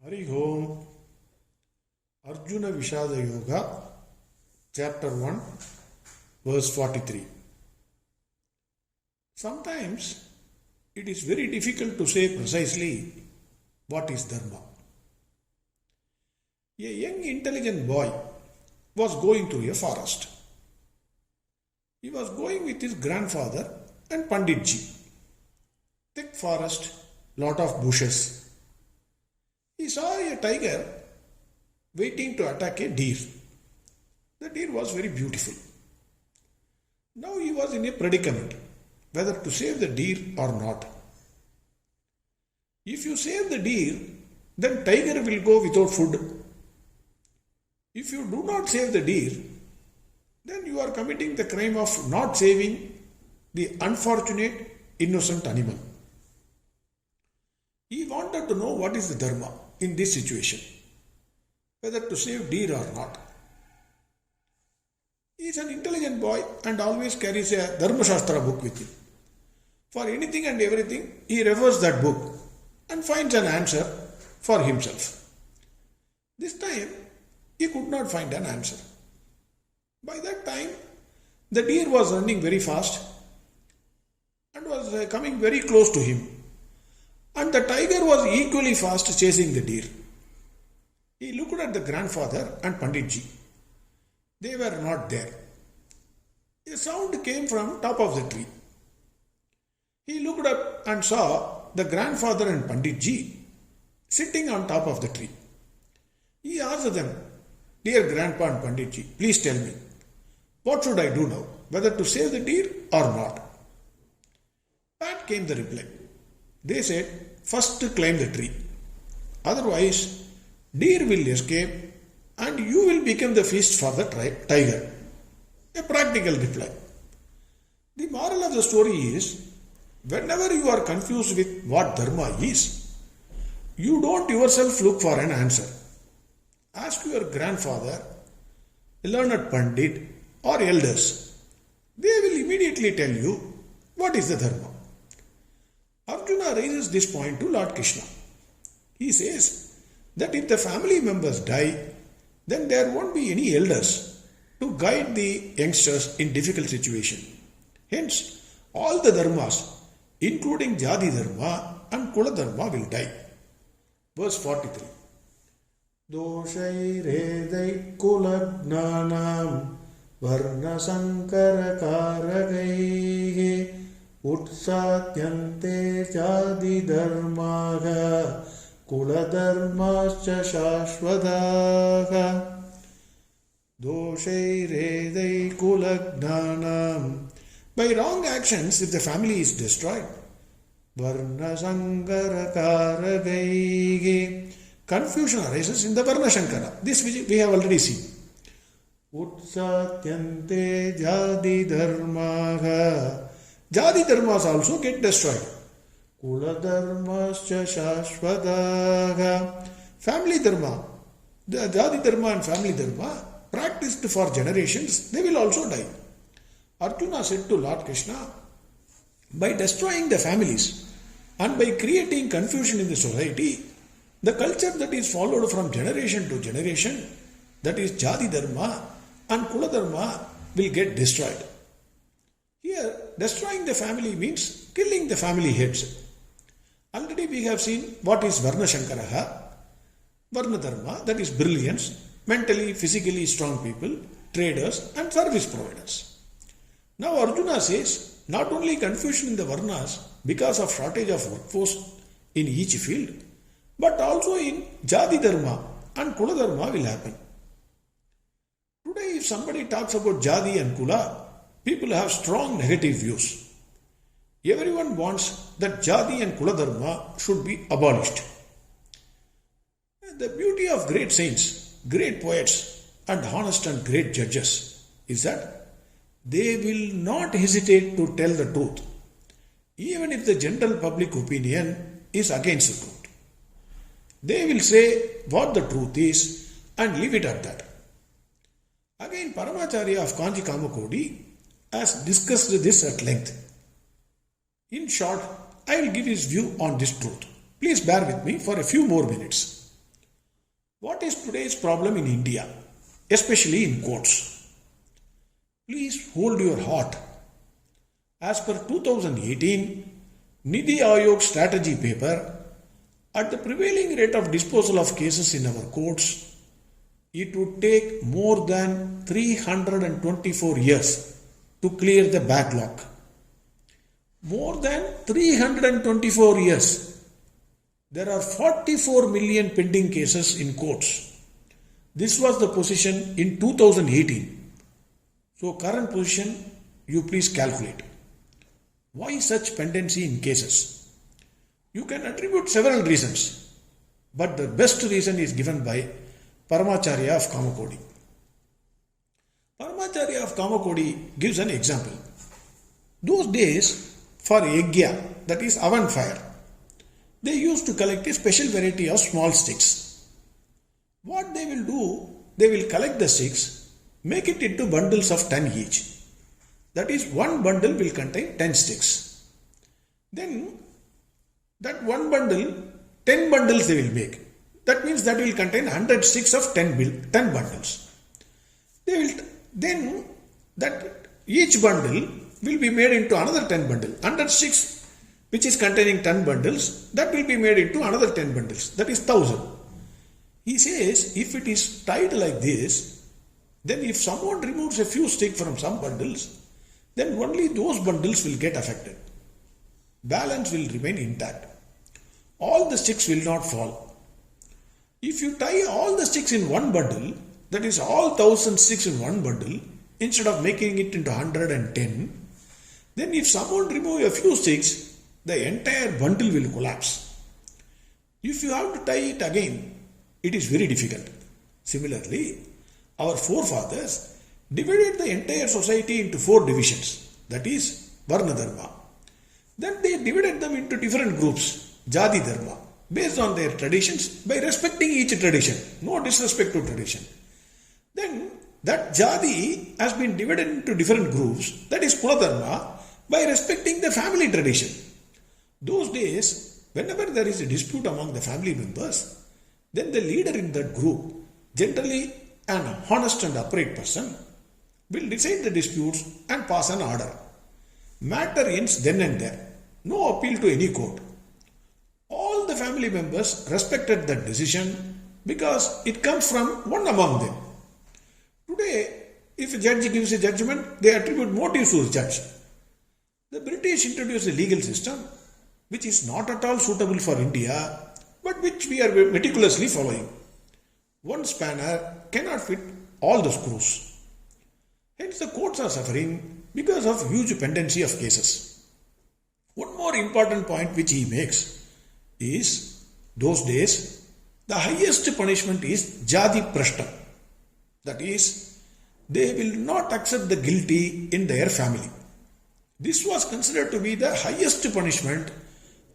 Hari Om. Arjuna Vishada Yoga, Chapter 1, verse 43. Sometimes it is very difficult to say precisely what is Dharma. A young intelligent boy was going through a forest. He was going with his grandfather and Panditji. Thick forest, lot of bushes. He saw a tiger waiting to attack a deer. The deer was very beautiful. Now he was in a predicament, whether to save the deer or not. If you save the deer, then tiger will go without food. If you do not save the deer, then you are committing the crime of not saving the unfortunate, innocent animal. He wanted to know what is the Dharma in this situation, whether to save deer or not. He is an intelligent boy and always carries a Dharma Shastra book with him. For anything and everything, he refers that book and finds an answer for himself. This time, he could not find an answer. By that time, the deer was running very fast and was coming very close to him. And the tiger was equally fast chasing the deer. He looked at the grandfather and Panditji. They were not there. A sound came from top of the tree. He looked up and saw the grandfather and Panditji sitting on top of the tree. He asked them, "Dear Grandpa and Panditji, please tell me, what should I do now, whether to save the deer or not?" Back came the reply. They said, "First climb the tree. Otherwise, deer will escape and you will become the feast for the tiger." A practical reply. The moral of the story is, whenever you are confused with what Dharma is, you don't yourself look for an answer. Ask your grandfather, a learned Pandit, or elders. They will immediately tell you what is the Dharma. Arjuna raises this point to Lord Krishna. He says that if the family members die, then there won't be any elders to guide the youngsters in difficult situation. Hence, all the dharmas, including Jadi Dharma and Kula Dharma, will die. Verse 43. Doshairedai kulagnanam varna sankara karagaihe utsatyante jadi dharmaha kula dharmascha shashvadaha. Doshairedai kulagnanam. By wrong actions, if the family is destroyed, varna sankara karagaihe, confusion arises in the Varna Shankara. This we have already seen. Utsatyante jadi dharmaha. Jadi dharmas also get destroyed. Kula dharmascha shashvadaha. Family dharma, the jadi dharma and family dharma practiced for generations, they will also die. Arjuna said to Lord Krishna, by destroying the families and by creating confusion in the society, the culture that is followed from generation to generation, that is Jadi Dharma and Kula Dharma, will get destroyed. Here, destroying the family means killing the family heads. Already we have seen what is Varna Shankaraha, Varna Dharma, that is brilliance, mentally, physically strong people, traders and service providers. Now Arjuna says, not only confusion in the Varnas because of shortage of workforce in each field, but also in Jadi Dharma and Kula Dharma will happen. Today, if somebody talks about Jadi and Kula, people have strong negative views. Everyone wants that Jadi and Kula Dharma should be abolished. The beauty of great saints, great poets, and honest and great judges is that they will not hesitate to tell the truth, even if the general public opinion is against the truth. They will say what the truth is and leave it at that. Again, Paramacharya of Kanchi Kamakodi has discussed this at length. In short, I will give his view on this truth. Please bear with me for a few more minutes. What is today's problem in India, especially in courts? Please hold your heart. As per 2018 Nidhi Aayog strategy paper, at the prevailing rate of disposal of cases in our courts, it would take more than 324 years to clear the backlog. More than 324 years. There are 44 million pending cases in courts. This was the position in 2018. So current position, you please calculate. Why such pendency in cases? You can attribute several reasons, but the best reason is given by Paramacharya of Kamakodi. Paramacharya of Kamakodi gives an example. Those days, for yajna, that is oven fire, they used to collect a special variety of small sticks. What they will do, they will collect the sticks, make it into bundles of 10 each. That is, one bundle will contain 10 sticks. Then, that one bundle, 10 bundles they will make. That means that will contain 100 sticks of 10 bundles. Then, that each bundle will be made into another 10 bundles. 100 sticks which is containing 10 bundles, that will be made into another 10 bundles. That is 1000. He says, if it is tied like this, then if someone removes a few sticks from some bundles, then only those bundles will get affected. Balance will remain intact. All the sticks will not fall. If you tie all the sticks in one bundle, that is all 1000 sticks in one bundle, instead of making it into 110, then if someone removes a few sticks, the entire bundle will collapse. If you have to tie it again, it is very difficult. Similarly, our forefathers divided the entire society into 4 divisions, that is, Varna Dharma. Then they divided them into different groups, Jati Dharma, based on their traditions, by respecting each tradition, no disrespect to tradition. Then that Jati has been divided into different groups, that is Kula Dharma, by respecting the family tradition. Those days, whenever there is a dispute among the family members, then the leader in that group, generally an honest and upright person, will decide the disputes and pass an order. Matter ends then and there. No appeal to any court. All the family members respected that decision because it comes from one among them. Today, if a judge gives a judgment, they attribute motives to the judge. The British introduced a legal system which is not at all suitable for India, but which we are meticulously following. One spanner cannot fit all the screws. Hence the courts are suffering because of huge pendency of cases. One more important point which he makes is, those days, the highest punishment is Jati Prashtam. That is, they will not accept the guilty in their family. This was considered to be the highest punishment,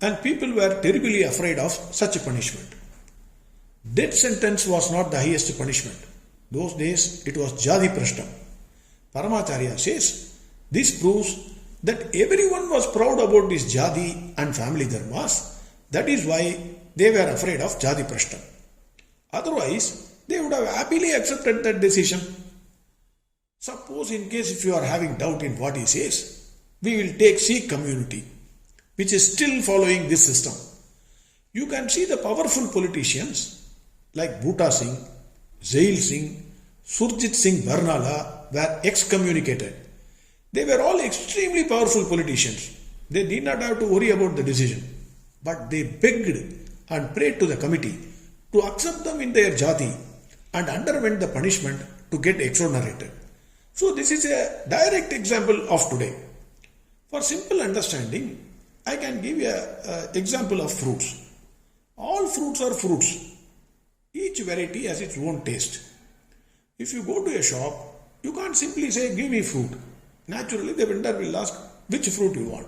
and people were terribly afraid of such a punishment. Death sentence was not the highest punishment. Those days it was Jati Prashtam. Paramacharya says, this proves that everyone was proud about this Jati and family dharmas. That is why they were afraid of Jati Prashtam. Otherwise, they would have happily accepted that decision. Suppose in case if you are having doubt in what he says, we will take Sikh community, which is still following this system. You can see the powerful politicians like Bhutta Singh, Zail Singh, Surjit Singh Barnala were excommunicated. They were all extremely powerful politicians. They did not have to worry about the decision. But they begged and prayed to the committee to accept them in their jati and underwent the punishment to get exonerated. So this is a direct example of today. For simple understanding, I can give you an example of fruits. All fruits are fruits. Each variety has its own taste. If you go to a shop, you can't simply say, give me fruit. Naturally, the vendor will ask, which fruit you want.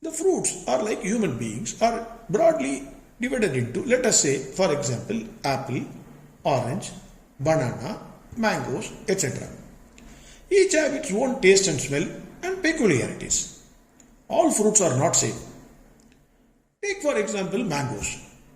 The fruits are like human beings, are broadly divided into, let us say, for example, apple, orange, banana, mangoes, etc. Each have its own taste and smell and peculiarities. All fruits are not same. Take for example mangoes.